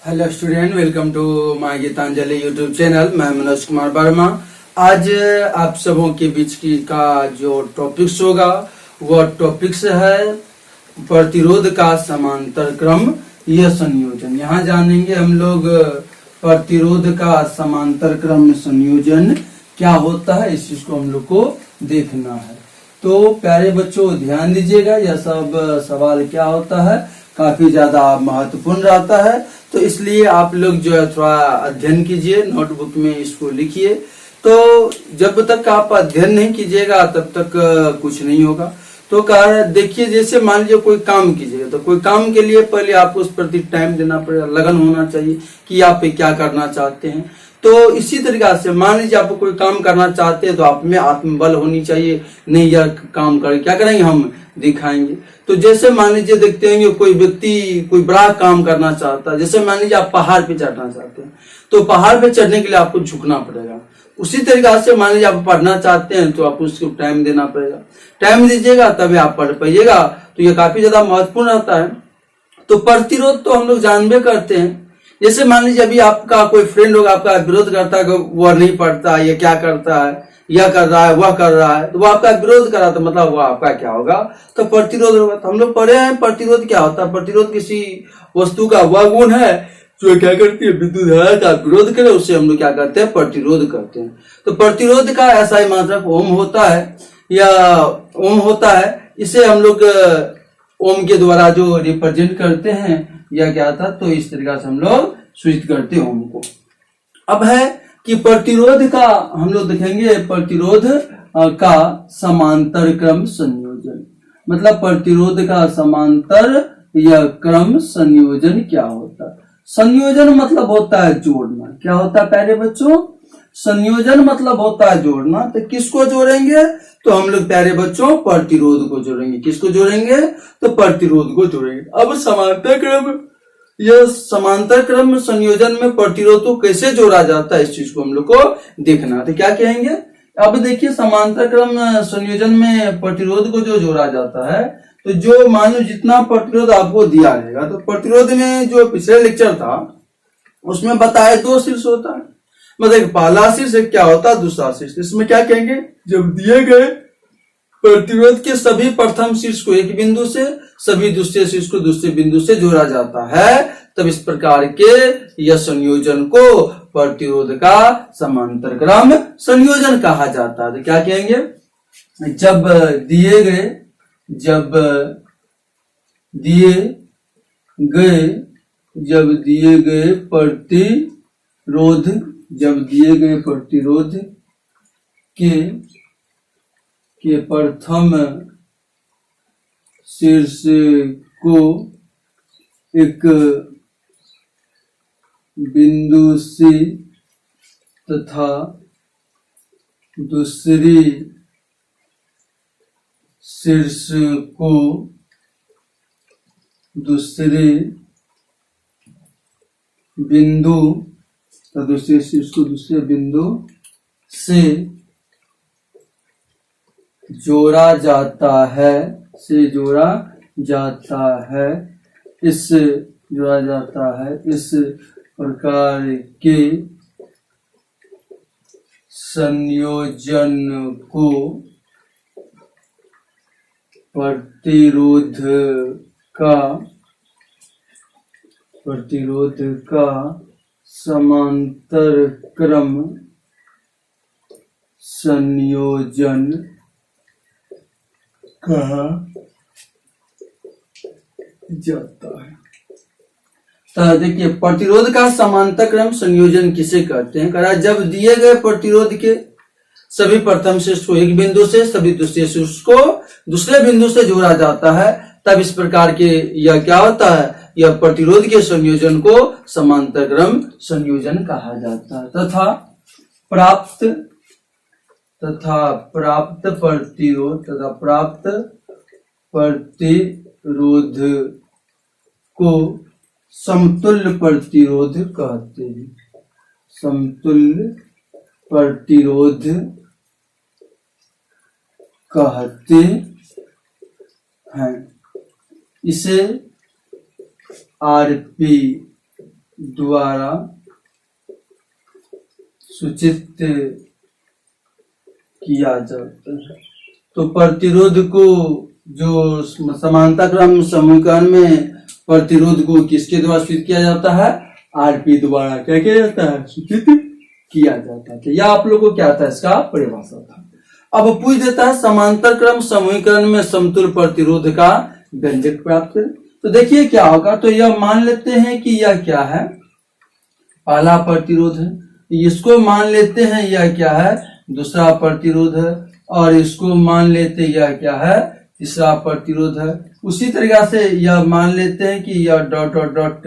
Hello student, welcome to my Gitanjali YouTube channel. मैं मनोज कुमार वर्मा। आज आप सबों के बीच का जो टॉपिक्स होगा वह टॉपिक्स है प्रतिरोध का समांतर क्रम यह संयोजन। यहाँ जानेंगे हम लोग प्रतिरोध का समांतर क्रम संयोजन क्या होता है, इस चीज को हम लोग को देखना है। तो प्यारे बच्चों ध्यान दीजिएगा, यह सब सवाल क्या होता है काफी ज्यादा महत्वपूर्ण रहता है, तो इसलिए आप लोग जो है थोड़ा अध्ययन कीजिए, नोटबुक में इसको लिखिए। तो जब तक आप अध्ययन नहीं कीजिएगा तब तक कुछ नहीं होगा। तो देखिए, जैसे मान लीजिए कोई काम कीजिएगा तो कोई काम के लिए पहले आपको उस प्रति टाइम देना पड़ेगा, लगन होना चाहिए कि आप क्या करना चाहते हैं। तो इसी तरीका से मान लीजिए आप कोई काम करना चाहते हैं तो आप में आत्मबल होनी चाहिए, नहीं यह काम कर क्या करेंगे हम दिखाएंगे। तो जैसे मान लीजिए देखते हैं कोई व्यक्ति कोई बड़ा काम करना चाहता है, जैसे मान लीजिए आप पहाड़ पे चढ़ना चाहते हैं तो पहाड़ पे चढ़ने के लिए आपको झुकना पड़ेगा। उसी तरीका से मान लीजिए आप पढ़ना चाहते हैं तो आपको उसको टाइम देना पड़ेगा, टाइम दीजिएगा तभी आप पढ़ पाइएगा। तो ये काफी ज्यादा महत्वपूर्ण रहता है। तो प्रतिरोध तो हम लोग जानबे करते हैं। जैसे मान लीजिए अभी आपका कोई फ्रेंड होगा, आपका विरोध करता है कि वह नहीं पढ़ता है, ये क्या करता है, यह कर रहा है, वह कर रहा है, तो वो आपका विरोध कर रहा है, तो मतलब वह आपका क्या होगा, तो प्रतिरोध होगा। तो हम लोग पढ़े हैं प्रतिरोध क्या होता है। प्रतिरोध किसी वस्तु का वह गुण है जो क्या करती है, विद्युत धारा का विरोध करे, उससे हम लोग क्या करते हैं, प्रतिरोध करते हैं। तो प्रतिरोध का ऐसा ही मात्रक ओम होता है या ओम होता है। इसे हम लोग ओम के द्वारा जो रिप्रेजेंट करते हैं या क्या था, तो इस तरीका से हम लोग सूचित करते हैं ओम को। अब है कि प्रतिरोध का हम लोग देखेंगे, प्रतिरोध का समांतर क्रम संयोजन, मतलब प्रतिरोध का समांतर या क्रम संयोजन क्या होता है। संयोजन मतलब होता है जोड़ना। क्या होता है प्यारे बच्चों, संयोजन मतलब होता है जोड़ना। तो किसको जोड़ेंगे, तो हम लोग प्यारे बच्चों प्रतिरोध को जोड़ेंगे। किसको जोड़ेंगे, तो प्रतिरोध को जोड़ेंगे। अब समांतर क्रम यह समांतर क्रम संयोजन में प्रतिरोध को कैसे जोड़ा जाता है, इस चीज को हम लोग को देखना। तो क्या कहेंगे, अब देखिए समांतर क्रम संयोजन में प्रतिरोध को जो जोड़ा जाता है, तो जो मान लो जितना प्रतिरोध आपको दिया रहेगा, तो प्रतिरोध में जो पिछले लेक्चर था उसमें बताया दो शीर्ष होता है, मतलब पहला शीर्ष क्या होता है, दूसरा शीर्ष। इसमें क्या कहेंगे, जब दिए गए प्रतिरोध के सभी प्रथम शीर्ष को एक बिंदु से, सभी दूसरे शीर्ष को दूसरे बिंदु से जोड़ा जाता है, तब इस प्रकार के यह संयोजन को प्रतिरोध का समांतर क्रम संयोजन कहा जाता है। तो क्या कहेंगे, जब दिए गए प्रतिरोध के प्रथम शीर्ष को एक बिंदु से तथा दूसरी शीर्ष को दूसरे बिंदु से जोड़ा जाता है, इस प्रकार के संयोजन को प्रतिरोध का समांतर क्रम संयोजन कहा जाता है। तो देखिए प्रतिरोध का समांतर क्रम संयोजन किसे कहते हैं, कहा जब दिए गए प्रतिरोध के सभी प्रथम शीर्ष को एक बिंदु से, सभी दूसरे शीर्ष को दूसरे बिंदु से जोड़ा जाता है, तब इस प्रकार के यह क्या होता है, यह प्रतिरोध के संयोजन को समांतर क्रम संयोजन कहा जाता है। तथा प्राप्त प्रतिरोध को समतुल्य प्रतिरोध कहते हैं। समतुल्य प्रतिरोध कहते हैं। इसे आरपी द्वारा सूचित किया जाता है। तो प्रतिरोध को जो समानता क्रम समीकरण में प्रतिरोध को किसके द्वारा सूचित किया जाता है? आरपी द्वारा क्या किया जाता है? सूचित किया जाता है। यह आप लोग को क्या था? इसका परिभाषा था। अब पूछ देता है समांतर क्रम समीकरण में समतुल्य प्रतिरोध का व्यंजक प्राप्त करें। तो देखिए क्या होगा। तो यह मान लेते हैं कि यह क्या है? पहला प्रतिरोध है। इसको मान लेते हैं यह क्या है? दूसरा प्रतिरोध है। और इसको मान लेते यह क्या है? तीसरा प्रतिरोध है। उसी तरीका से यह मान लेते हैं कि यह डॉट डॉट डॉट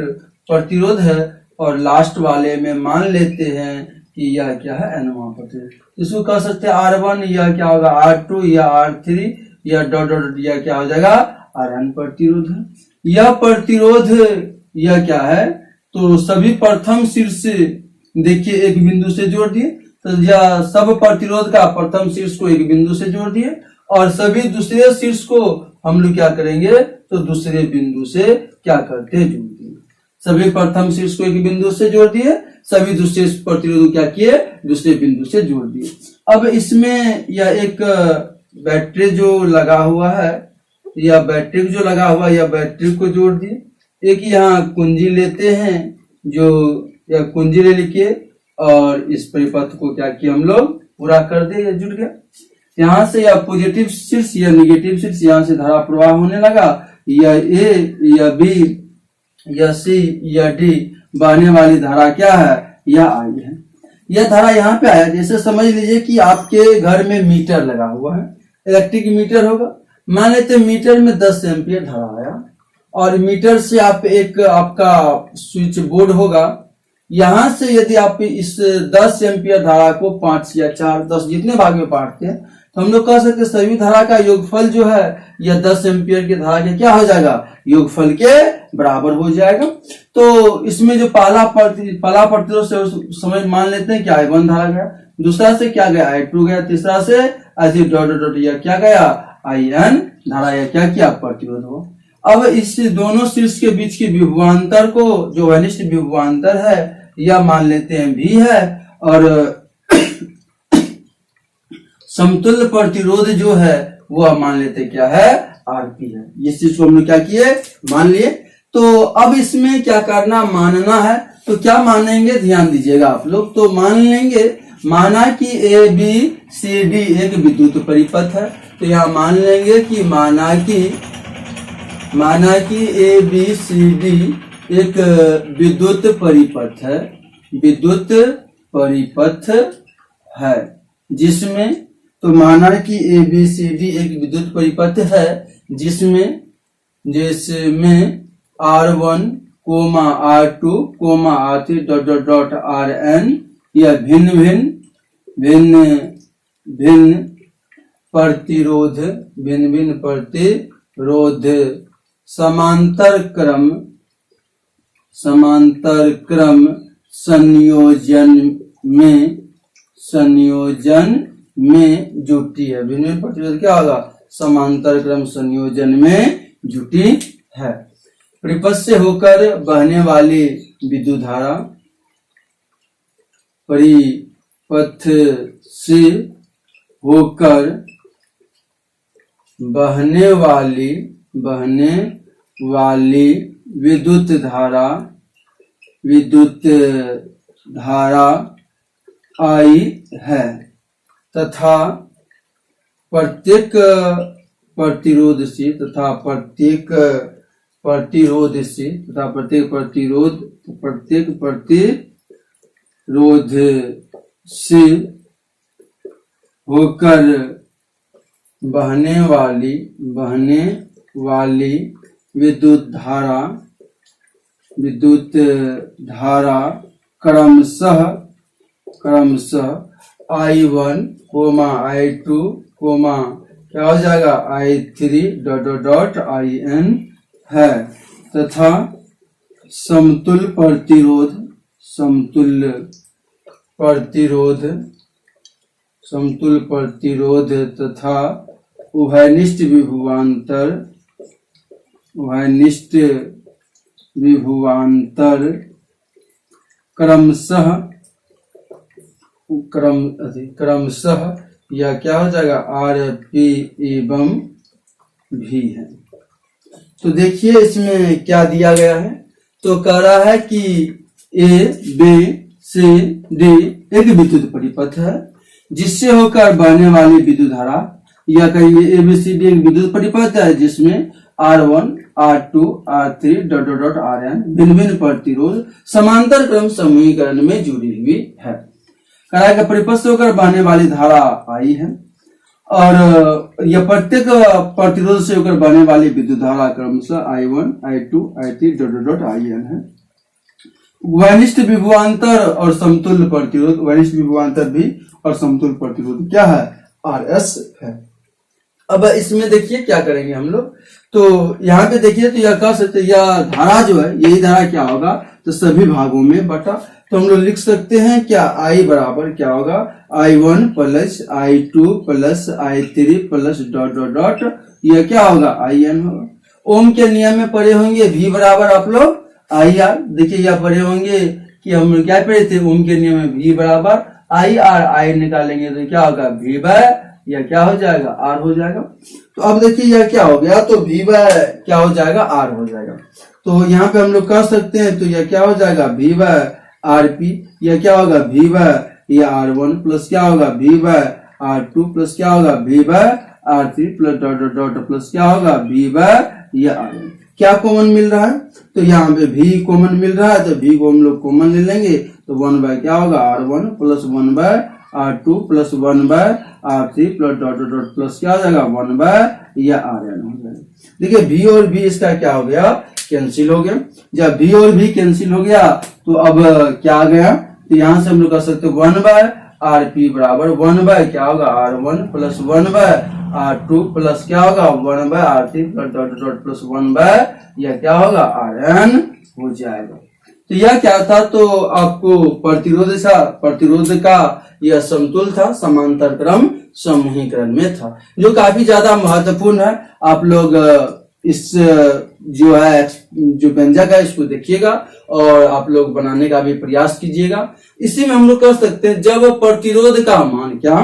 प्रतिरोध है। और लास्ट वाले में मान लेते हैं कि यह क्या है? एनवा प्रतिरोध। इसको कह सकते हैं R1, यह क्या होगा? R2 या R3 या डॉट डॉट यह क्या हो जाएगा? Rn प्रतिरोध है। यह प्रतिरोध यह क्या है? तो सभी प्रथम शीर्ष देखिए एक बिंदु से जोड़ दिए। तो यह सब प्रतिरोध का प्रथम शीर्ष को एक बिंदु से जोड़ दिए और सभी दूसरे शीर्ष को हम लोग क्या करेंगे? तो दूसरे बिंदु से क्या करते हैं? जोड़ दिए। सभी प्रथम शीर्ष को एक बिंदु से जोड़ दिए, सभी दूसरे प्रतिरोध क्या किए? दूसरे बिंदु से जोड़ दिए। अब इसमें यह एक बैटरी जो लगा हुआ है, यह बैटरी जो लगा हुआ है, यह बैटरी को जोड़ दिए। एक यहाँ कुंजी लेते हैं, जो यह कुंजी ले लिखिए और इस परिपथ को क्या किया हम लोग? पूरा कर दिए, जुड़ गया। यहाँ से यह पॉजिटिव शीर्ष या निगेटिव शीर्ष, यहाँ से धारा प्रवाह होने लगा। यह ए, यह बी, यह सी, यह डी बहने वाली धारा क्या है? यह आई है। यह धारा यहाँ पे आया। जैसे समझ लीजिए कि आपके घर में मीटर लगा हुआ है, इलेक्ट्रिक मीटर होगा। मान लेते मीटर में 10 एम्पियर धारा आया और मीटर से आप एक आपका स्विच बोर्ड होगा। यहां से यदि आप इस 10 एम्पियर धारा को 5 या 4, 10 जितने भाग में बांटते हैं तो हम लोग कह सकते हैं सभी धारा का योगफल जो है यह 10 एम्पियर की धारा के क्या हो जाएगा? योगफल के बराबर हो जाएगा। तो इसमें जो पहला प्रतिरोध से समझ मान लेते हैं कि I1 धारा गया, दूसरा से क्या गया? I2 गया, तीसरा से ऐसे डॉट डॉट यह क्या गया? IN धारा यह क्या किया? प्रतिरोध हो। अब इस दोनों शीर्ष के बीच की विभवांतर को, जो अनिष्ट विभवांतर है, यह मान लेते हैं V है। और समतुल्य प्रतिरोध जो है वह मान लेते क्या है? RP है। इस चीज को हम लोग क्या किए? मान लिए। तो अब इसमें क्या करना? मानना है। तो क्या मानेंगे? ध्यान दीजिएगा आप लोग। तो मान लेंगे, माना कि ABCD एक विद्युत परिपथ है। तो यहाँ मान लेंगे कि माना कि ABCD एक विद्युत परिपथ है, विद्युत परिपथ है जिसमें, तो माना कि ABCD एक विद्युत परिपथ है जिसमें R1, R2, R3 dot dot dot Rn यह भिन्न प्रतिरोध समांतर क्रम संयोजन में जुटी है। भिन्न प्रतिरोध क्या होगा? समांतर क्रम संयोजन में जुटी है। परिपथ से होकर बहने वाली विद्युत धारा, परिपथ से होकर बहने वाली विद्युत धारा I है तथा प्रत्येक प्रतिरोध से होकर बहने वाली विद्युत धारा क्रमशः I1, I2, क्या हो जाएगा? I3 dot dot dot IN है तथा समतुल्य प्रतिरोध तथा उभयनिष्ठ विभवांतर क्रमशः यह क्या हो जाएगा, आर पी एवं भी है। तो देखिए इसमें क्या दिया गया है, तो कह रहा है कि ए बी सी डी एक विद्युत परिपथ है जिससे होकर बहने वाली विद्युत धारा, या कहिए ए बी सी डी एक विद्युत परिपथ है जिसमें R1, R2, R3 dot dot dot Rn भिन्न भिन्न प्रतिरोध समांतर क्रम समूहीकरण में जुड़ी हुई है। कहा कि परिपथ से होकर बहने वाली धारा I है और यह प्रत्येक प्रतिरोध से होकर बहने वाली विद्युत धारा क्रमशः I1, I2, I3 dot dot dot In है। वैनिष्ठ विभवांतर और समतुल्य प्रतिरोध, वैनिष्ठ विभवांतर भी और समतुल्य प्रतिरोध क्या है, Rs है। अब इसमें देखिए क्या करेंगे हम लोग, तो यहाँ पे देखिए तो यह कह सकते यह धारा जो है, यही धारा क्या होगा, तो सभी भागों में बटा, तो हम लोग लिख सकते हैं क्या, I बराबर क्या होगा, I1 plus I2 plus I3 plus dot dot dot, यह क्या होगा, In होगा। ओम के नियम में पढ़े होंगे V बराबर आप लोग IR, देखिए यह पढ़े होंगे कि हम क्या पढ़े थे, ओम के नियम में V बराबर IR, I निकालेंगे तो क्या होगा, V बाय यह क्या हो जाएगा, R हो जाएगा। तो अब देखिए यह क्या हो गया, तो V बाय क्या हो जाएगा, R हो जाएगा। तो यहाँ पे हम लोग कह सकते हैं, तो यह क्या हो जाएगा, V बाय RP, यह क्या होगा, V बाय यह R1 प्लस क्या होगा, V बाय R2 प्लस क्या होगा, V by R3 plus dot dot dot plus क्या होगा, V बाय यह Rn। क्या कॉमन मिल रहा है, तो यहाँ पे V कॉमन मिल रहा है, तो V को हम लोग कॉमन ले लेंगे, तो 1 बाय क्या होगा, R1 plus 1 by R2 plus 1 by R3 plus dot dot dot plus क्या हो जाएगा, 1 बाय या Rn हो जाएगा। देखिए V और V इसका क्या हो गया, कैंसिल हो गया। जब V और V कैंसिल हो गया तो अब क्या आ गया, तो यहाँ से हम लोग कर सकते हैं 1 बाय Rp बराबर 1 बाय क्या होगा, R1 plus 1 by R2 plus क्या होगा, 1 by R3 plus dot dot dot plus 1 by यह क्या होगा, Rn हो जाएगा। तो यह क्या था, तो आपको प्रतिरोध का यह समतुल था, समांतर क्रम समूहीकरण में था, जो काफी ज्यादा महत्वपूर्ण है। आप लोग इस जो है जो व्यंजक है इसको देखिएगा और आप लोग बनाने का भी प्रयास कीजिएगा। इसी में हम लोग कर सकते हैं, जब प्रतिरोध का मान क्या,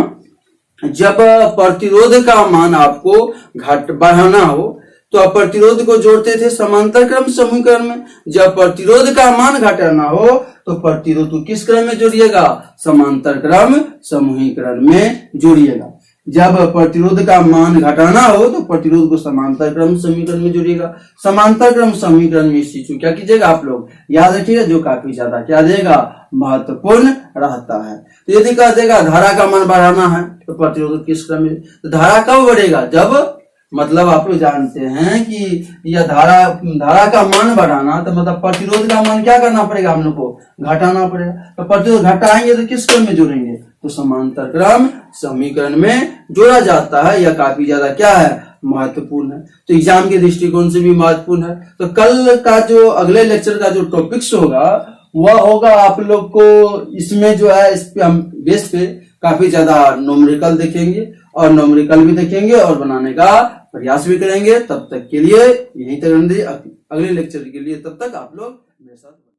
जब प्रतिरोध का मान आपको बढ़ाना हो तो आप प्रतिरोध को जोड़ते थे समांतर क्रम समूहीकरण में, जब प्रतिरोध का मान घटाना हो तो प्रतिरोध को किस क्रम में जोड़िएगा, समांतर क्रम समूहीकरण में जोड़िएगा। जब प्रतिरोध का मान घटाना हो तो प्रतिरोध को समांतर क्रम समीकरण में जोड़िएगा। समांतर क्रम समीकरण में इस चीज को क्या कीजिएगा, आप लोग याद रखिएगा, जो काफी ज्यादा क्या देगा, महत्वपूर्ण रहता है। तो यदि कह देगा धारा का मान बढ़ाना है तो प्रतिरोध किस क्रम में, तो धारा कब बढ़ेगा, जब मतलब आप लोग जानते हैं कि यह धारा का मान बढ़ाना, तो मतलब प्रतिरोध का मान क्या करना पड़ेगा, हम लोग को घटाना पड़ेगा। तो प्रतिरोध घटाएंगे तो किस क्रम में जोड़ेंगे, तो समांतर क्रम समीकरण में जोड़ा जाता है। यह काफी ज्यादा क्या है, महत्वपूर्ण है, तो एग्जाम के दृष्टिकोण से भी महत्वपूर्ण है। तो कल का जो अगले लेक्चर का जो टॉपिक्स होगा वह होगा आप लोग को, इसमें जो है इस पे हम बेस पे काफी ज्यादा न्यूमेरिकल देखेंगे और न्यूमेरिकल भी देखेंगे और बनाने का प्रयास भी करेंगे। तब तक के लिए यही तक, अगले लेक्चर के लिए तब तक आप लोग मेरे साथ